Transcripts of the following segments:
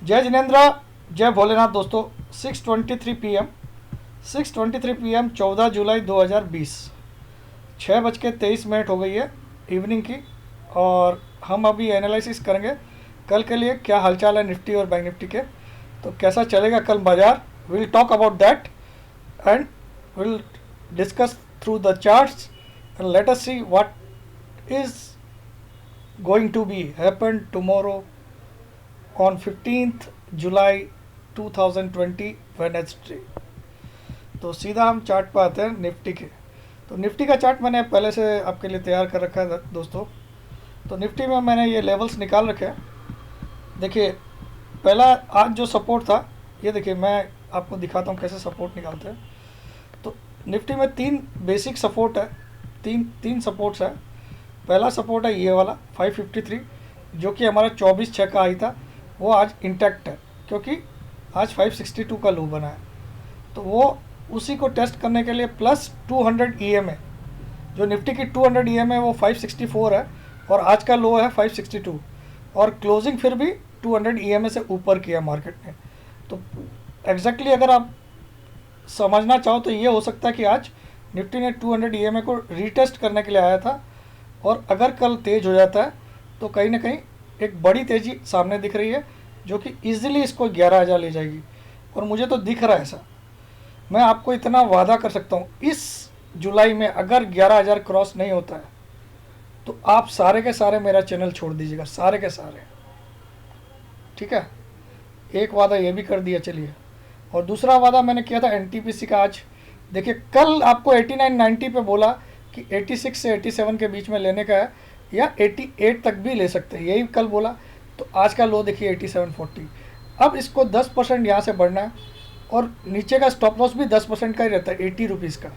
जय जिनेन्द्र, जय भोलेनाथ दोस्तों। 6:23 PM 6:23 PM 14 जुलाई 2020 6:23 हो गई है इवनिंग की। और हम अभी एनालिसिस करेंगे कल के लिए क्या हालचाल है निफ्टी और बैंक निफ्टी के, तो कैसा चलेगा कल बाजार। Will talk about that and will discuss through the charts and let us see what is going to be happen tomorrow on 15th July 2020 Wednesday। तो सीधा हम चार्ट पर आते हैं निफ्टी के। तो निफ्टी का चार्ट मैंने पहले से आपके लिए तैयार कर रखा है दोस्तों। तो निफ्टी में मैंने ये लेवल्स निकाल रखे हैं। देखिए पहला आज जो सपोर्ट था, ये देखिए मैं आपको दिखाता हूँ कैसे सपोर्ट निकालते हैं। तो निफ्टी में तीन बेसिक सपोर्ट है, तीन सपोर्ट्स है। पहला सपोर्ट है ये वाला 553, जो कि हमारा 24/6 का आई था, वो आज इंटैक्ट है क्योंकि आज 562 का लो बना है। तो वो उसी को टेस्ट करने के लिए प्लस 200 EMA, जो निफ्टी की 200 EMA वो 564 है और आज का लो है 562, और क्लोजिंग फिर भी 200 EMA से ऊपर किया मार्केट ने। तो एग्जैक्टली अगर आप समझना चाहो तो ये हो सकता है कि आज निफ्टी ने 200 EMA को रीटेस्ट करने के लिए आया था, और अगर कल तेज़ हो जाता है तो कहीं ना कहीं एक बड़ी तेज़ी सामने दिख रही है जो कि ईजिली इसको 11,000 ले जाएगी। और मुझे तो दिख रहा है ऐसा। मैं आपको इतना वादा कर सकता हूँ, इस जुलाई में अगर 11,000 क्रॉस नहीं होता है तो आप सारे के सारे मेरा चैनल छोड़ दीजिएगा, सारे के सारे। ठीक है, एक वादा ये भी कर दिया चलिए। और दूसरा वादा मैंने किया था NTPC का। आज देखिए कल आपको 89-90 पे बोला कि 86 से 87 के बीच में लेने का है, या 88 तक भी ले सकते हैं, यही कल बोला। तो आज का लो देखिए 87.40। अब इसको 10% यहाँ से बढ़ना है, और नीचे का स्टॉप लॉस भी 10% का ही रहता है, 80 रुपीज़ का।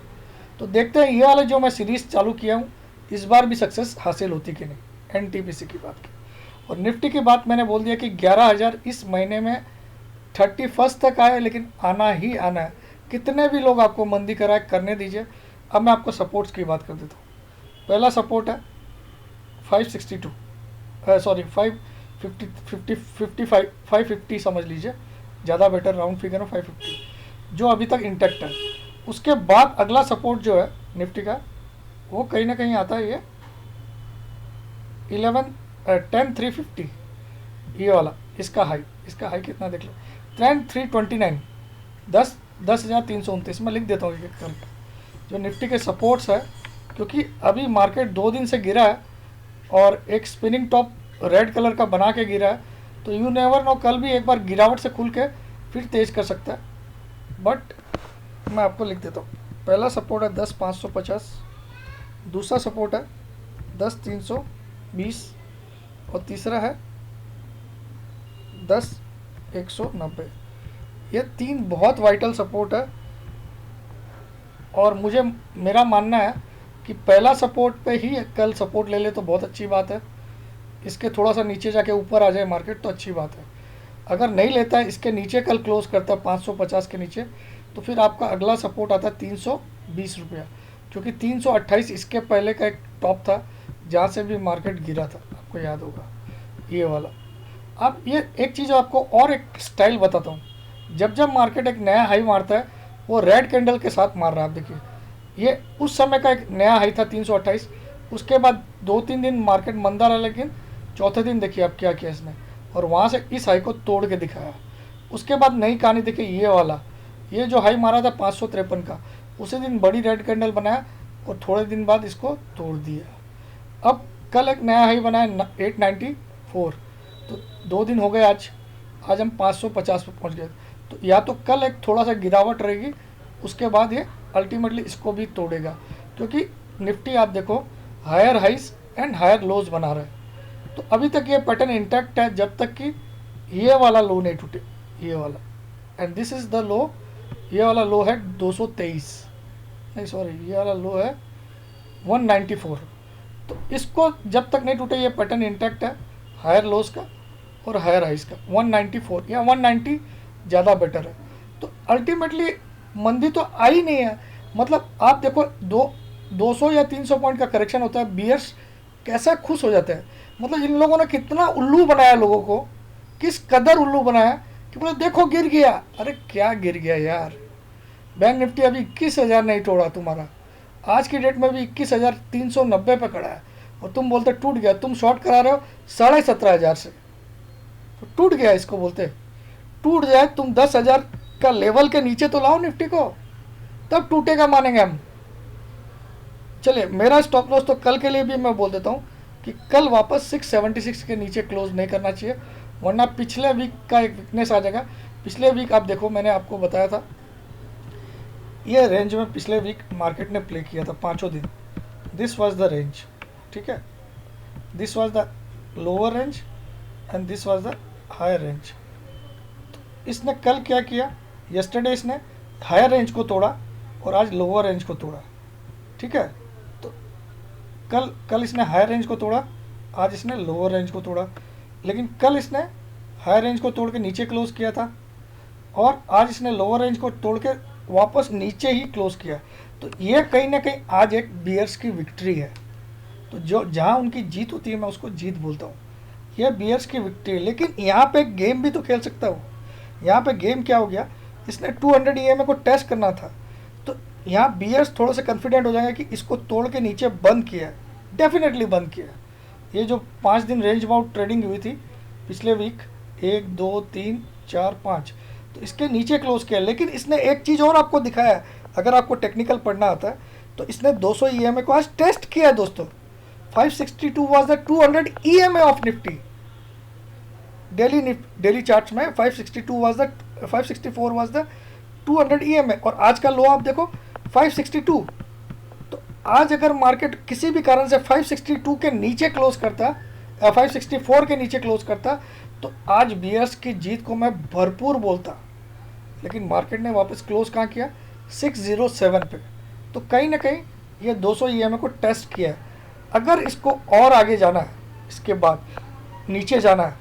तो देखते हैं ये वाले जो मैं सीरीज़ चालू किया हूँ इस बार भी सक्सेस हासिल होती कि नहीं। NTPC की बात की, और निफ्टी की बात मैंने बोल दिया कि 11,000 इस महीने में 31 तक आए, लेकिन आना ही आना है। कितने भी लोग आपको मंदी कराए करने दीजिए। अब मैं आपको सपोर्ट्स की बात कर देता हूँ। पहला सपोर्ट है 562, सॉरी 550 समझ लीजिए, ज़्यादा बेटर राउंड फिगर है 550, जो अभी तक इंटैक्ट है। उसके बाद अगला सपोर्ट जो है निफ्टी का वो कहीं ना कहीं आता है ये 10,350, ये वाला। इसका हाई कितना देख लो, 10,329, 10,329 में लिख देता हूँ एक करके जो निफ्टी के सपोर्ट्स है। क्योंकि अभी मार्केट 2 दिन से गिरा है और एक स्पिनिंग टॉप रेड कलर का बना के गिरा है, तो यू नेवर नो, कल भी एक बार गिरावट से खुल के फिर तेज़ कर सकता है। बट मैं आपको लिख देता हूँ। पहला सपोर्ट है 10,550, दूसरा सपोर्ट है 10,320, और तीसरा है 10,190। ये तीन बहुत वाइटल सपोर्ट है, और मुझे मेरा मानना है कि पहला सपोर्ट पे ही कल सपोर्ट ले ले तो बहुत अच्छी बात है। इसके थोड़ा सा नीचे जाके ऊपर आ जाए मार्केट तो अच्छी बात है। अगर नहीं लेता है, इसके नीचे कल क्लोज करता है 550 के नीचे, तो फिर आपका अगला सपोर्ट आता है 320 रुपया, क्योंकि 328 इसके पहले का एक टॉप था जहाँ से भी मार्केट गिरा था, आपको याद होगा ये वाला। अब ये एक चीज़ आपको और एक स्टाइल बताता हूँ। जब मार्केट एक नया हाई मारता है वो रेड कैंडल के साथ मार रहा है। आप देखिए ये उस समय का एक नया हाई था 328। उसके बाद 2-3 दिन मार्केट मंदा रहा, लेकिन चौथे दिन देखिए आप क्या किया इसने, और वहाँ से इस हाई को तोड़ के दिखाया। उसके बाद नई कहानी देखिए, ये वाला, ये जो हाई मारा था 553 का, उसी दिन बड़ी रेड कैंडल बनाया और थोड़े दिन बाद इसको तोड़ दिया। अब कल एक नया हाई बनाया 894, तो 2 दिन हो गए आज हम 550 पर पहुँच गए। तो या तो कल एक थोड़ा सा गिरावट रहेगी, उसके बाद ये अल्टीमेटली इसको भी तोड़ेगा, क्योंकि निफ्टी आप देखो higher highs and higher lows बना रहा है। तो अभी तक ये पैटर्न इंटैक्ट है जब तक कि ये वाला लो नहीं टूटे, ये वाला, and this is the low. ये वाला लो है 223, नहीं सॉरी, ये वाला लो है 194। तो इसको जब तक नहीं टूटे ये पैटर्न इंटैक्ट है हायर लोज का और हायर हाइज का। 194 या 190 ज़्यादा बेटर है। तो अल्टीमेटली मंदी तो आई नहीं है। मतलब आप देखो 200 या 300 पॉइंट का करेक्शन होता है, बियर्स कैसा खुश हो जाते हैं। मतलब इन लोगों ने कितना उल्लू बनाया लोगों को किस कदर उल्लू बनाया कि बोले देखो गिर गया। अरे क्या गिर गया यार, बैंक निफ्टी अभी 21,000 नहीं तोड़ा तुम्हारा, आज की डेट में भी 21,390 पे खड़ा है और तुम बोलते टूट गया। तुम शॉर्ट करा रहे हो 17,500 से, तो टूट गया इसको बोलते। टूट जाए तुम 10,000 का लेवल के नीचे तो लाओ निफ्टी को, तब टूटेगा मानेंगे हम। चलिए मेरा स्टॉप लॉस तो कल के लिए भी मैं बोल देता हूँ कि कल वापस 676 के नीचे क्लोज नहीं करना चाहिए, वरना पिछले वीक का एक वीकनेस आ जाएगा। पिछले वीक आप देखो मैंने आपको बताया था ये रेंज में पिछले वीक मार्केट ने प्ले किया था 5 दिन। दिस वाज द रेंज, ठीक है, this was the lower range and this was the higher range. इसने कल क्या किया, यस्टरडे इसने हायर रेंज को तोड़ा और आज लोअर रेंज को तोड़ा, ठीक है। तो कल इसने हायर रेंज को तोड़ा, आज इसने लोअर रेंज को तोड़ा, लेकिन कल इसने हायर रेंज को तोड़ के नीचे क्लोज किया था और आज इसने लोअर रेंज को तोड़ के वापस नीचे ही क्लोज किया। तो ये कहीं ना कहीं आज एक बियर्स की विक्ट्री है। तो जो जहाँ उनकी जीत होती है मैं उसको जीत बोलता हूँ, यह बियर्स की विक्ट्री है। लेकिन यहाँ पे गेम भी तो खेल सकता हूँ। यहाँ पे गेम क्या हो गया, इसने 200 EMA को टेस्ट करना था, तो यहाँ बियर्स थोड़ा सा कॉन्फिडेंट हो जाएगा कि इसको तोड़ के नीचे बंद किया है, डेफिनेटली बंद किया है। ये जो 5 दिन रेंज बाउंड ट्रेडिंग हुई थी पिछले वीक, 1 2 3 4 5, तो इसके नीचे क्लोज किया। लेकिन इसने एक चीज़ और आपको दिखाया है, अगर आपको टेक्निकल पढ़ना आता है तो इसने 200 EMA को आज टेस्ट किया है दोस्तों। 562 was the 200 EMA of Nifty. Daily charts में 564 वाज द 200 EMA और आज का लो आप देखो 562। तो आज अगर मार्केट किसी भी कारण से 562 के नीचे क्लोज करता, 564 के नीचे क्लोज करता, तो आज बियर्स की जीत को मैं भरपूर बोलता। लेकिन मार्केट ने वापस क्लोज कहाँ किया, 607 पे। तो कहीं ना कहीं ये 200 EMA को टेस्ट किया है। अगर इसको और आगे जाना है, इसके बाद नीचे जाना है,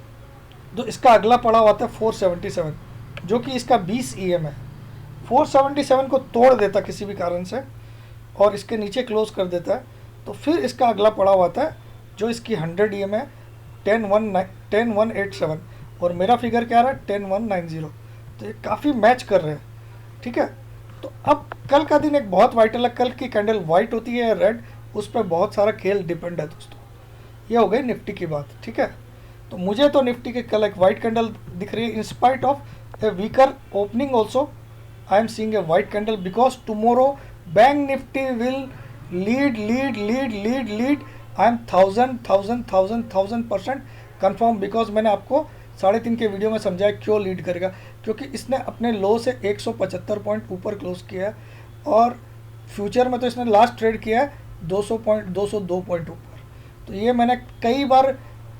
तो इसका अगला पड़ा हुआ था 477, जो कि इसका 20 EMA है। 477 को तोड़ देता किसी भी कारण से और इसके नीचे क्लोज कर देता है, तो फिर इसका अगला पड़ा हुआ था जो इसकी 100 EMA 10187 और मेरा फिगर क्या रहा है 10190। तो ये काफ़ी मैच कर रहे हैं, ठीक है। तो अब कल का दिन एक बहुत वाइटल है। कल की कैंडल वाइट होती है रेड, उस पर बहुत सारा खेल डिपेंड है दोस्तों। ये हो गई निफ्टी की बात, ठीक है। तो मुझे तो निफ्टी के कल एक वाइट कैंडल दिख रही है, in spite of A weaker opening also I am seeing a white candle, because tomorrow bank Nifty will lead. I am 1000% confirm, because मैंने आपको 3.5 के वीडियो में समझाया क्यों लीड करेगा। क्योंकि इसने अपने लो से 175 पॉइंट ऊपर क्लोज किया है और फ्यूचर में तो इसने लास्ट ट्रेड किया है 202 पॉइंट ऊपर। तो ये मैंने कई बार,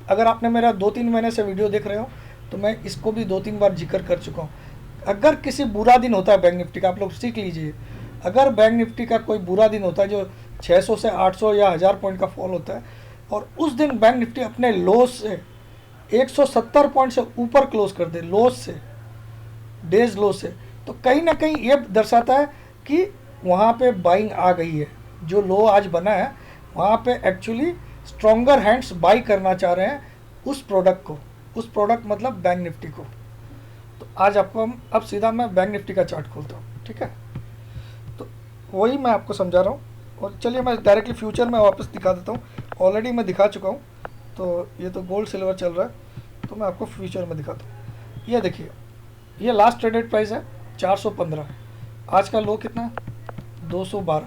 अगर आपने मेरा 2-3 महीने से वीडियो देख रहे हो तो मैं इसको भी 2-3 बार जिक्र कर चुका हूँ। अगर किसी बुरा दिन होता है बैंक निफ्टी का, आप लोग सीख लीजिए, अगर बैंक निफ्टी का कोई बुरा दिन होता है जो 600 से 800 या 1000 पॉइंट का फॉल होता है और उस दिन बैंक निफ्टी अपने लो से 170 पॉइंट से ऊपर क्लोज कर दे, लो से, डेज लो से, तो कहीं ना कहीं ये दर्शाता है कि वहाँ पे बाइंग आ गई है। जो लो आज बना है वहाँ पे एक्चुअली स्ट्रॉन्गर हैंड्स बाई करना चाह रहे हैं उस प्रोडक्ट को, उस प्रोडक्ट मतलब बैंक निफ्टी को। तो आज आपको हम अब सीधा मैं बैंक निफ्टी का चार्ट खोलता हूँ, ठीक है। तो वही मैं आपको समझा रहा हूँ और चलिए मैं डायरेक्टली फ्यूचर में वापस दिखा देता हूँ। ऑलरेडी मैं दिखा चुका हूँ, तो ये तो गोल्ड सिल्वर चल रहा है, तो मैं आपको फ्यूचर में दिखाता हूँ। ये देखिए, ये लास्ट ट्रेडेड प्राइस है 415, आज का लो कितना है 212।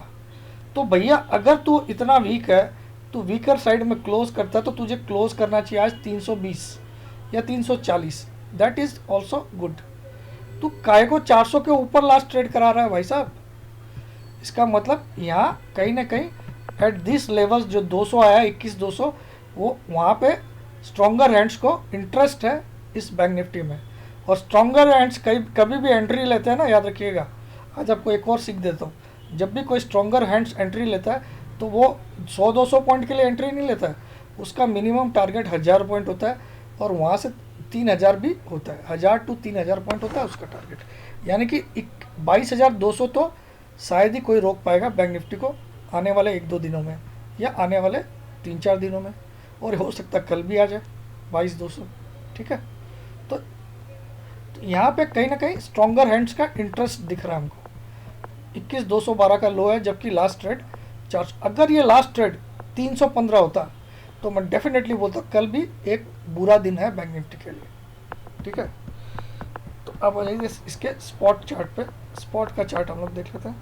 तो भैया अगर तू इतना वीक है, तू वीकर साइड में क्लोज करता, तो तुझे क्लोज करना चाहिए आज 320 या 340, दैट इज़ ऑल्सो गुड। तू काय को 400 के ऊपर लास्ट ट्रेड करा रहा है भाई साहब, इसका मतलब यहाँ कहीं ना कहीं एट दिस लेवल्स जो 200 आया 21,200, वो वहाँ पे स्ट्रॉन्गर हैंड्स को इंटरेस्ट है इस बैंक निफ्टी में। और स्ट्रॉन्गर हैंड्स कभी भी एंट्री लेते हैं ना, याद रखिएगा। आज आपको एक और सीख देता हूँ, जब भी कोई स्ट्रॉन्गर हैंड्स एंट्री लेता है तो वो 100-200 पॉइंट के लिए एंट्री नहीं लेता है, उसका मिनिमम टारगेट 1000 पॉइंट होता है और वहाँ से 3000 भी होता है, 1000 to 3000 पॉइंट होता है उसका टारगेट। यानी कि 22,200 तो शायद ही कोई रोक पाएगा बैंक निफ्टी को आने वाले 1-2 दिनों में या आने वाले 3-4 दिनों में, और हो सकता है कल भी आ जाए 22,200, ठीक है। यहाँ पे कहीं ना कहीं स्ट्रॉन्गर हैंड्स का इंटरेस्ट दिख रहा है हमको। 21,212 का लो है, जबकि लास्ट ट्रेड 400। अगर ये लास्ट ट्रेड 315 होता तो मैं डेफिनेटली बोलता कल भी एक बुरा दिन है बैंक निफ्टी के लिए। ठीक है, तो अब आ जाइए इसके स्पॉट चार्ट पे। स्पॉट का चार्ट हम लोग देख लेते हैं।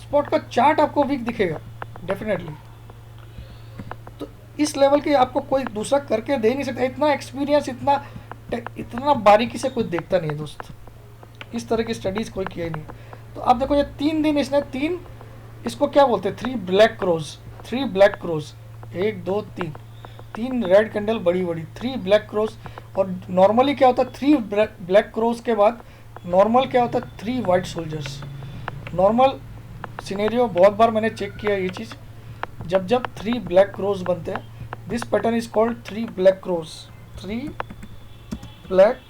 स्पॉट का चार्ट आपको वीक दिखेगा डेफिनेटली। तो इस लेवल की आपको कोई दूसरा करके दे नहीं सकता। इतना एक्सपीरियंस, इतना बारीकी से कोई देखता नहीं है दोस्त। इस तरह की स्टडीज़ कोई किया ही नहीं। तो आप देखो ये 3 दिन इसने इसको क्या बोलते हैं, 3 black crows. 3 black crows, 1 2 3, 3 red candle बड़ी बड़ी, 3 ब्लैक क्रोज। और नॉर्मली क्या होता है, 3 ब्लैक क्रोज के बाद नॉर्मल क्या होता है, 3 वाइट सोल्जर्स। नॉर्मल सिनेरियो बहुत बार मैंने चेक किया ये चीज़। जब 3 ब्लैक क्रोज बनते हैं, this pattern is called 3 black crows. 3 black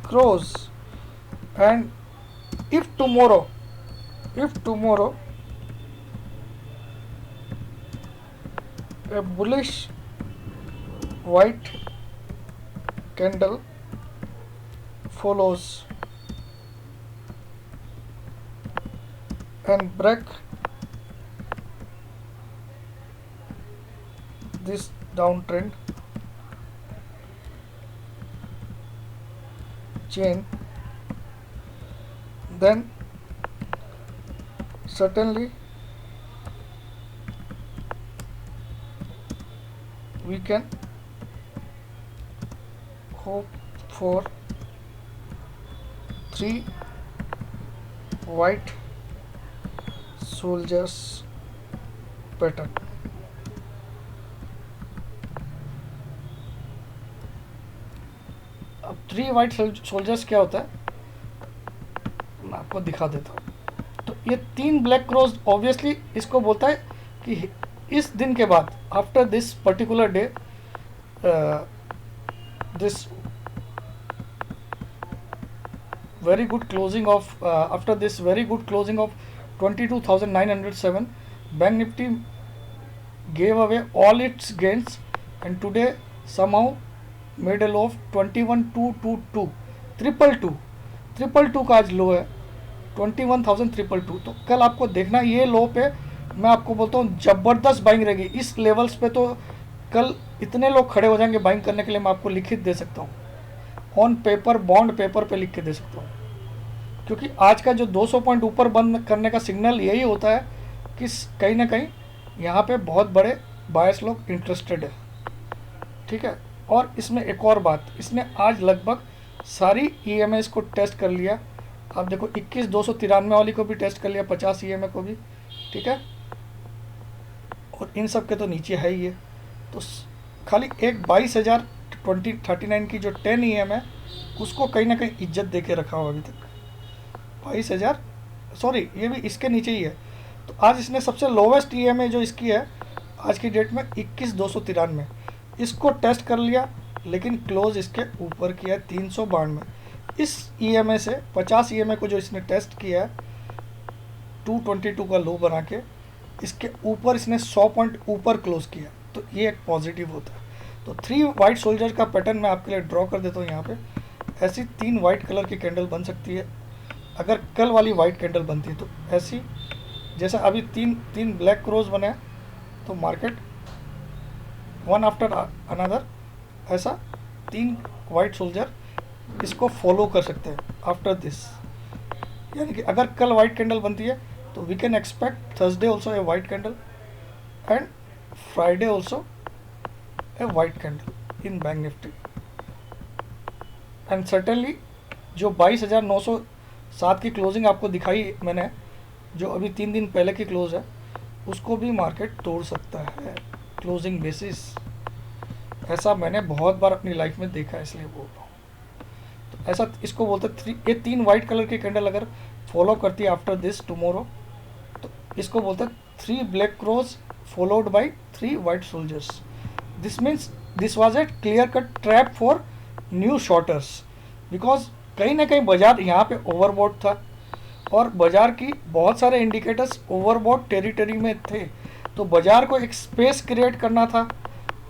crows. and if tomorrow a bullish white candle follows and break this downtrend chain, then certainly we can hope for 3 white soldiers pattern। अब 3 white soldiers क्या होता है मैं आपको दिखा देता हूँ। तो ये 3 ब्लैक क्रोज ऑब्वियसली इसको बोलता है कि इस दिन के बाद, after this particular day, this very good closing of after this very good closing of 22,907, bank Nifty gave away all its gains and today somehow made a low of 21,222, 222 का आज लो है 21,322। तो कल आपको देखना ये लो पे मैं आपको बोलता हूँ ज़बरदस्त बाइंग रहेगी। इस लेवल्स पे तो कल इतने लोग खड़े हो जाएंगे बाइंग करने के लिए, मैं आपको लिखित दे सकता हूँ, ऑन पेपर, बॉन्ड पेपर पे लिख के दे सकता हूँ। क्योंकि आज का जो 200 पॉइंट ऊपर बंद करने का सिग्नल यही होता है कि कहीं ना कहीं यहाँ पे बहुत बड़े बायर्स लोग इंटरेस्टेड है। ठीक है, और इसमें एक और बात, इसने आज लगभग सारी EMAs को टेस्ट कर लिया। आप देखो 21,293 वाली को भी टेस्ट कर लिया, 50 EMA को भी। ठीक है, और इन सब के तो नीचे है ही है। तो खाली एक 22,039 की जो 10 EM है उसको कहीं ना कहीं इज्जत दे के रखा हुआ अभी तक। 22,000, सॉरी ये भी इसके नीचे ही है। तो आज इसने सबसे लोवेस्ट EMA जो इसकी है आज की डेट में 21,293, इसको टेस्ट कर लिया, लेकिन क्लोज इसके ऊपर किया है 392। इस EMA से 50 EMA को जो इसने टेस्ट किया है 222 का लो बना के, इसके ऊपर इसने 100 पॉइंट ऊपर क्लोज किया, तो ये एक पॉजिटिव होता है। तो 3 वाइट सोल्जर का पैटर्न मैं आपके लिए ड्रॉ कर देता हूँ यहाँ पे। ऐसी 3 वाइट कलर की कैंडल बन सकती है अगर कल वाली वाइट कैंडल बनती है। तो ऐसी जैसा अभी 3 ब्लैक क्रोज बने हैं, तो मार्केट वन आफ्टर अनदर ऐसा 3 वाइट सोल्जर इसको फॉलो कर सकते हैं आफ्टर दिस। यानी कि अगर कल वाइट कैंडल बनती है तो we can expect Thursday also a white candle and Friday also a white candle in bank Nifty. And certainly जो 22,907 की क्लोजिंग आपको दिखाई मैंने, जो अभी 3 दिन पहले की क्लोज है, उसको भी मार्केट तोड़ सकता है क्लोजिंग बेसिस। ऐसा मैंने बहुत बार अपनी लाइफ में देखा है, इसलिए बोल रहा हूँ। तो ऐसा इसको बोलते ये 3 वाइट कलर की कैंडल अगर फॉलो करती है आफ्टर दिस टुमारो, तो इसको बोलते हैं 3 black crows followed by 3 white soldiers. This means this was a clear cut trap for new shorters, because कहीं ना कहीं बाजार यहाँ पे ओवरबॉट था और बाजार की बहुत सारे इंडिकेटर्स ओवरबॉट टेरिटरी में थे। तो बाजार को एक स्पेस क्रिएट करना था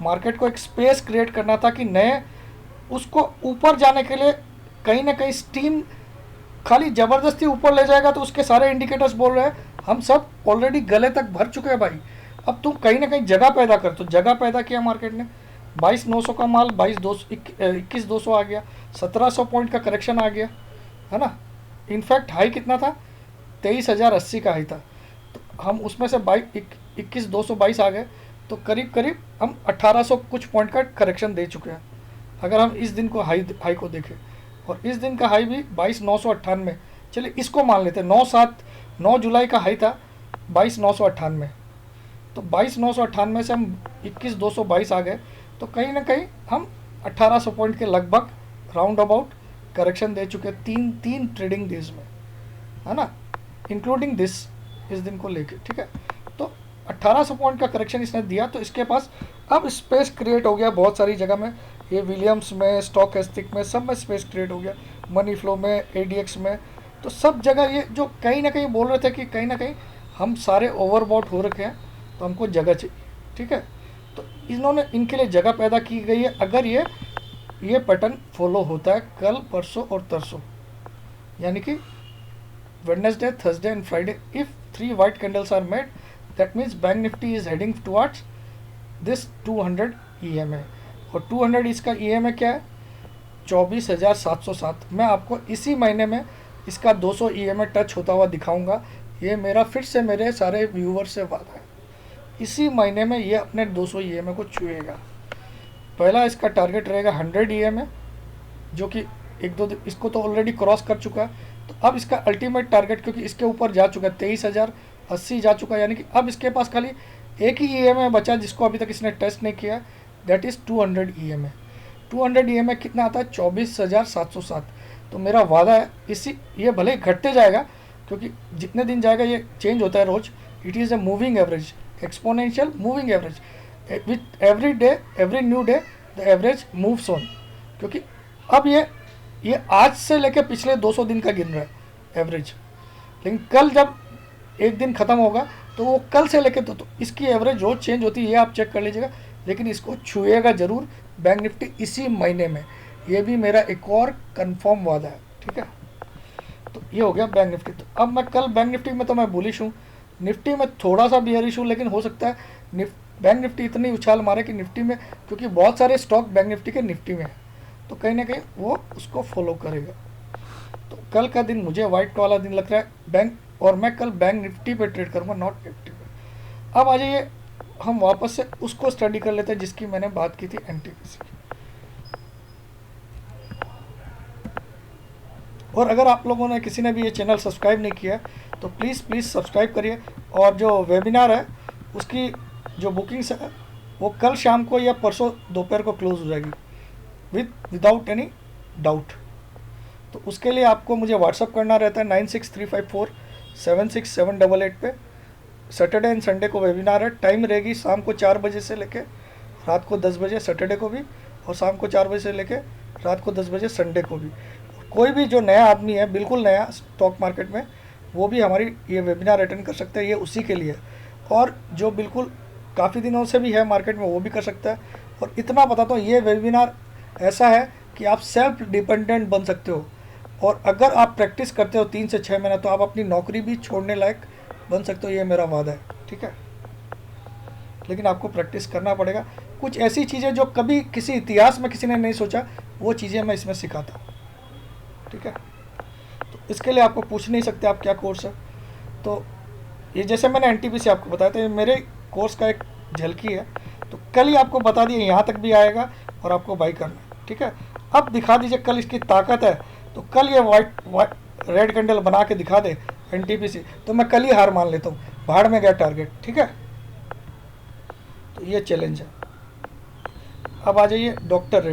मार्केट को एक स्पेस क्रिएट करना था कि नए उसको ऊपर जाने के लिए कहीं ना कहीं स्टीम खाली ज़बरदस्ती ऊपर ले जाएगा तो उसके सारे इंडिकेटर्स बोल रहे हैं हम सब ऑलरेडी गले तक भर चुके हैं भाई। अब तुम कहीं ना कहीं जगह पैदा कर, तो जगह पैदा किया मार्केट ने, 22,900 का माल 21,200 आ गया, 1,700 पॉइंट का करेक्शन आ गया, है ना। इनफैक्ट हाई कितना था, 23,080 का हाई था, तो हम उसमें से 21,222 आ गए, तो करीब करीब हम 1,800 कुछ पॉइंट का करेक्शन दे चुके हैं अगर हम इस दिन को हाई को देखें। और इस दिन का हाई भी 22,998, चलिए इसको मान लेते हैं, 9 जुलाई का हाई था 22,998, तो 22,998 से हम 21,222 आ गए, तो कहीं ना कहीं हम 1,800 पॉइंट के लगभग राउंड अबाउट करेक्शन दे चुके हैं तीन ट्रेडिंग डेज में, है ना, इंक्लूडिंग दिस इस दिन को लेके, ठीक है। तो 1,800 पॉइंट का करेक्शन इसने दिया, तो इसके पास अब स्पेस क्रिएट हो गया बहुत सारी जगह में, ये विलियम्स में, स्टॉकेस्टिक में, सब में स्पेस क्रिएट हो गया, मनी फ्लो में, ADX में, तो सब जगह ये जो कहीं ना कहीं बोल रहे थे कि कहीं ना कहीं हम सारे ओवरबॉट हो रखे हैं तो हमको जगह चाहिए, ठीक है। तो इन्होंने इनके लिए जगह पैदा की गई है अगर ये पैटर्न फॉलो होता है कल, परसों और तरसों, यानी कि Wednesday, Thursday and Friday, if 3 white candles are made, that means Bank Nifty is heading towards this 200 EMA, और 200 इसका EMA क्या है, 24,707। मैं आपको इसी महीने में इसका 200 EMA टच होता हुआ दिखाऊंगा, ये मेरा फिर से मेरे सारे व्यूवर से वादा है, इसी महीने में ये अपने 200 EMA को छुएगा। पहला इसका टारगेट रहेगा 100 EMA, जो कि एक दो इसको तो ऑलरेडी क्रॉस कर चुका है, तो अब इसका अल्टीमेट टारगेट क्योंकि इसके ऊपर जा चुका है, 23,080 जा चुका है, यानी कि अब इसके पास खाली एक ही EMA बचा जिसको अभी तक इसने टेस्ट नहीं किया, दैट इज़ 200 EMA। 200 EMA कितना आता है, 24,707। तो मेरा वादा है ये भले ही घटते जाएगा क्योंकि जितने दिन जाएगा ये चेंज होता है रोज, it is a moving average, exponential moving average, with every day every new day the average moves on, क्योंकि अब ये आज से लेके पिछले 200 दिन का गिन रहा है एवरेज, लेकिन कल जब एक दिन ख़त्म होगा तो वो कल से लेके तो इसकी एवरेज रोज चेंज होती है, ये आप चेक कर लीजिएगा, लेकिन इसको छुएगा ज़रूर बैंक निफ्टी इसी महीने में, ये भी मेरा एक और कंफर्म वादा है, ठीक है। तो ये हो गया बैंक निफ्टी। तो अब मैं कल बैंक निफ्टी में तो मैं बुलिश हूँ, निफ्टी में थोड़ा सा बियरिश हूँ, लेकिन हो सकता है बैंक निफ्टी इतनी उछाल मारे कि निफ्टी में, क्योंकि बहुत सारे स्टॉक बैंक निफ्टी के निफ्टी में है, तो कहीं ना कहीं वो उसको फॉलो करेगा। तो कल का दिन मुझे वाइट वाला दिन लग रहा है बैंक, और मैं कल बैंक निफ्टी पे ट्रेड करूँगा, नॉट निफ्टी पे। अब आ जाइए हम वापस से उसको स्टडी कर लेते हैं जिसकी मैंने बात की थी, NTPC की। और अगर आप लोगों ने किसी ने भी ये चैनल सब्सक्राइब नहीं किया तो प्लीज़ सब्सक्राइब करिए, और जो वेबिनार है उसकी जो बुकिंग्स है वो कल शाम को या परसों दोपहर को क्लोज हो जाएगी विदाउट एनी डाउट। तो उसके लिए आपको मुझे व्हाट्सअप करना रहता है 9635476788 पे। सैटरडे एंड संडे को वेबिनार है, टाइम रहेगी शाम को 4 बजे से लेके रात को 10 बजे सैटरडे को भी, और शाम को 4 बजे से लेके रात को 10 बजे संडे को भी। कोई भी जो नया आदमी है, बिल्कुल नया स्टॉक मार्केट में, वो भी हमारी ये वेबिनार अटेंड कर सकता है, ये उसी के लिए। और जो बिल्कुल काफ़ी दिनों से भी है मार्केट में वो भी कर सकता है। और इतना बताता हूँ, ये वेबिनार ऐसा है कि आप सेल्फ डिपेंडेंट बन सकते हो, और अगर आप प्रैक्टिस करते हो 3 से 6 महीना तो आप अपनी नौकरी भी छोड़ने लायक बन सकते हो, ये मेरा वादा है, ठीक है। लेकिन आपको प्रैक्टिस करना पड़ेगा, कुछ ऐसी चीज़ें जो कभी किसी इतिहास में किसी ने नहीं सोचा, वो चीज़ें मैं इसमें सिखाता हूँ, ठीक है। तो इसके लिए आपको पूछ नहीं सकते आप क्या कोर्स है। तो ये जैसे मैंने NTPC आपको बताया था, ये मेरे कोर्स का एक झलकी है, तो कल ही आपको बता दिए, यहाँ तक भी आएगा और आपको बाई करना है, ठीक है। अब दिखा दीजिए कल इसकी ताकत है, तो कल ये वाइट रेड कैंडल बना के दिखा दे NTPC, तो मैं कल ही हार मान लेता हूँ, भाड़ में गया टारगेट, ठीक है। तो ये चैलेंज है। अब आ जाइए डॉक्टर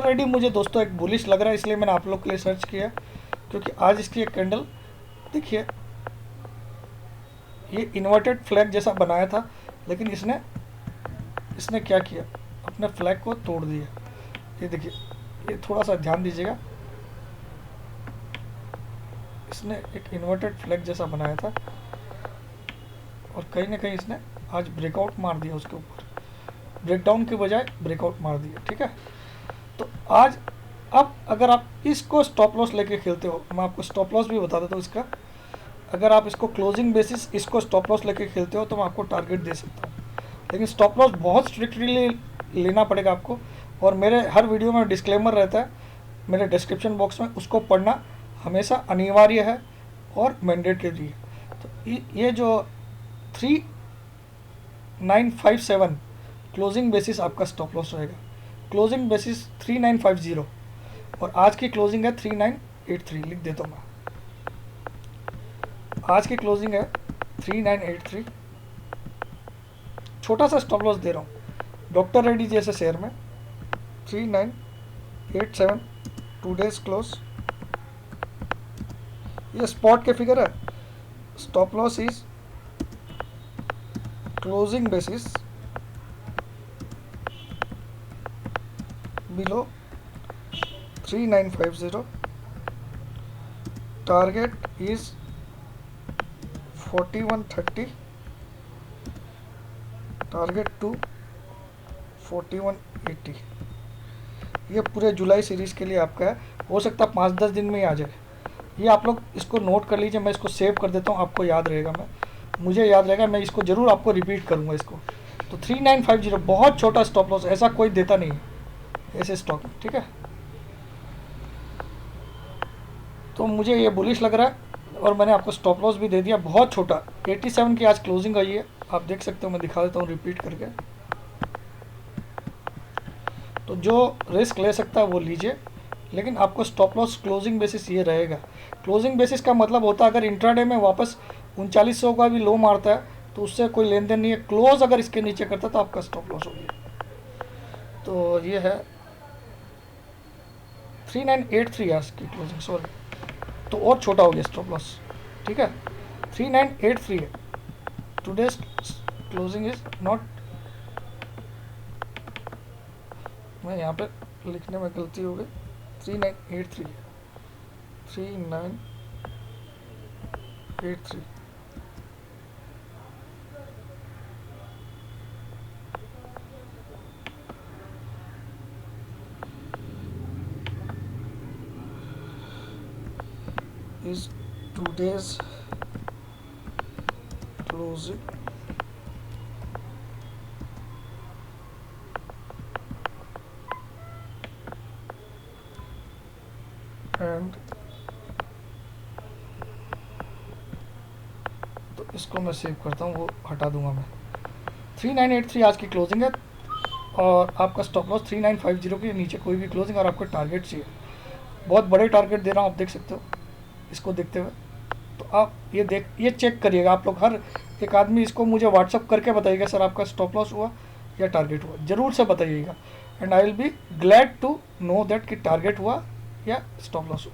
रेड्डी मुझे दोस्तों एक बुलिश लग रहा है, इसलिए मैंने आप लोग के लिए सर्च किया, क्योंकि आज इसकी एक कैंडल देखिए, ये इन्वर्टेड फ्लैग जैसा बनाया था, लेकिन इसने क्या किया, अपने फ्लैग को तोड़ दिया। ये देखिए, ये थोड़ा सा ध्यान दीजिएगा, इसने एक इन्वर्टेड फ्लैग जैसा बनाया था और कहीं ना कहीं इसने आज ब्रेकआउट मार दिया उसके ऊपर। ब्रेकडाउन के बजाय ब्रेकआउट मार दिया, ठीक है। तो आज अब अगर आप इसको स्टॉप लॉस लेके खेलते हो, मैं आपको स्टॉप लॉस भी बता देता हूँ इसका। अगर आप इसको क्लोजिंग बेसिस इसको स्टॉप लॉस लेके खेलते हो तो मैं आपको टारगेट दे सकता हूँ, लेकिन स्टॉप लॉस बहुत स्ट्रिक्टली लेना पड़ेगा आपको। और मेरे हर वीडियो में डिस्क्लेमर रहता है मेरे डिस्क्रिप्शन बॉक्स में, उसको पढ़ना हमेशा अनिवार्य है और मैंडेटरी है। तो ये जो 3957 क्लोजिंग बेसिस आपका स्टॉप लॉस रहेगा। क्लोजिंग बेसिस 3950 और आज की क्लोजिंग है 3983, लिख देता हूँ मैं। आज की क्लोजिंग है 3983, छोटा सा स्टॉप लॉस दे रहा हूँ डॉक्टर रेड्डी जैसे शेयर में 3987 2 डेज क्लोज। ये स्पॉट के फिगर है। Stop loss is closing basis below 3950, target is 4130, target to 4180। ये पूरे जुलाई सीरीज़ के लिए आपका है, हो सकता है 5-10 दिन में ही आ जाए। ये आप लोग इसको नोट कर लीजिए, मैं इसको सेव कर देता हूँ, आपको याद रहेगा, मुझे याद रहेगा, मैं इसको ज़रूर आपको रिपीट करूँगा इसको। तो 3950 बहुत छोटा स्टॉप लॉस, ऐसा कोई देता नहीं है ऐसे स्टॉक में, ठीक है। तो मुझे ये बुलिश लग रहा है और मैंने आपको स्टॉप लॉस भी दे दिया बहुत छोटा। 87 की आज क्लोजिंग आई है, आप देख सकते हो, मैं दिखा देता हूँ रिपीट करके। तो जो रिस्क ले सकता है वो लीजिए, लेकिन आपको स्टॉप लॉस क्लोजिंग बेसिस ये रहेगा। क्लोजिंग बेसिस का मतलब होता है अगर इंट्राडे में वापस 3900 का भी लो मारता है तो उससे कोई लेन देन नहीं है। क्लोज अगर इसके नीचे करता है तो आपका स्टॉप लॉस हो गया। तो ये है 3983 आज की क्लोजिंग, सॉरी, तो और छोटा हो गया स्टॉप लॉस, ठीक है। 3983 है, टुडेज क्लोजिंग इज नॉट, मैं यहाँ पे लिखने में गलती हो गई, 3983 है, 3983। is today's closing and तो इसको मैं सेव करता हूँ, वो हटा दूंगा मैं। 3983 आज की क्लोजिंग है और आपका स्टॉप लॉस 3950 के नीचे कोई भी क्लोजिंग, और आपको टारगेट चाहिए, बहुत बड़े टारगेट दे रहा हूँ, आप देख सकते हो इसको देखते हुए। तो आप ये चेक करिएगा, आप लोग हर एक आदमी इसको मुझे व्हाट्सअप करके बताइएगा सर आपका स्टॉप लॉस हुआ या टारगेट हुआ, ज़रूर से बताइएगा, and I will be glad to know that कि टारगेट हुआ या स्टॉप लॉस हुआ,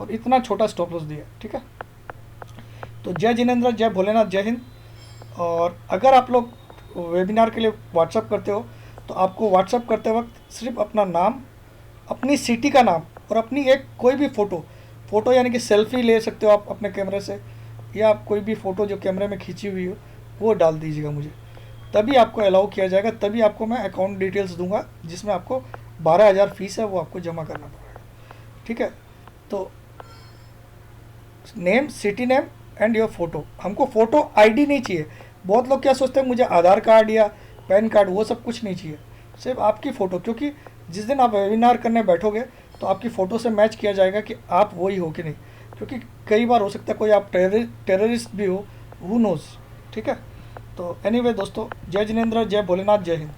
और इतना छोटा स्टॉप लॉस दिया, ठीक है। तो जय जिनेंद्र, जय भोलेनाथ, जय हिंद। और अगर आप लोग वेबिनार के लिए व्हाट्सअप करते हो तो आपको व्हाट्सअप करते वक्त सिर्फ अपना नाम, अपनी सिटी का नाम और अपनी एक कोई भी फ़ोटो यानी कि सेल्फी ले सकते हो आप अपने कैमरे से, या कोई भी फ़ोटो जो कैमरे में खींची हुई हो वो डाल दीजिएगा मुझे, तभी आपको अलाउ किया जाएगा, तभी आपको मैं अकाउंट डिटेल्स दूंगा जिसमें आपको 12,000 फीस है वो आपको जमा करना पड़ेगा, ठीक है। तो name, city name and your photo, हमको फ़ोटो आईडी नहीं चाहिए। बहुत लोग क्या सोचते हैं मुझे आधार कार्ड या पैन कार्ड, वो सब कुछ नहीं चाहिए, सिर्फ आपकी फ़ोटो, क्योंकि जिस दिन आप वेबिनार करने बैठोगे तो आपकी फ़ोटो से मैच किया जाएगा कि आप वही हो कि नहीं, क्योंकि कई बार हो सकता है कोई आप टेररिस्ट भी हो, हु नोज़, ठीक है। तो एनीवे दोस्तों, जय जिनेंद्र, जय भोलेनाथ, जय हिंद।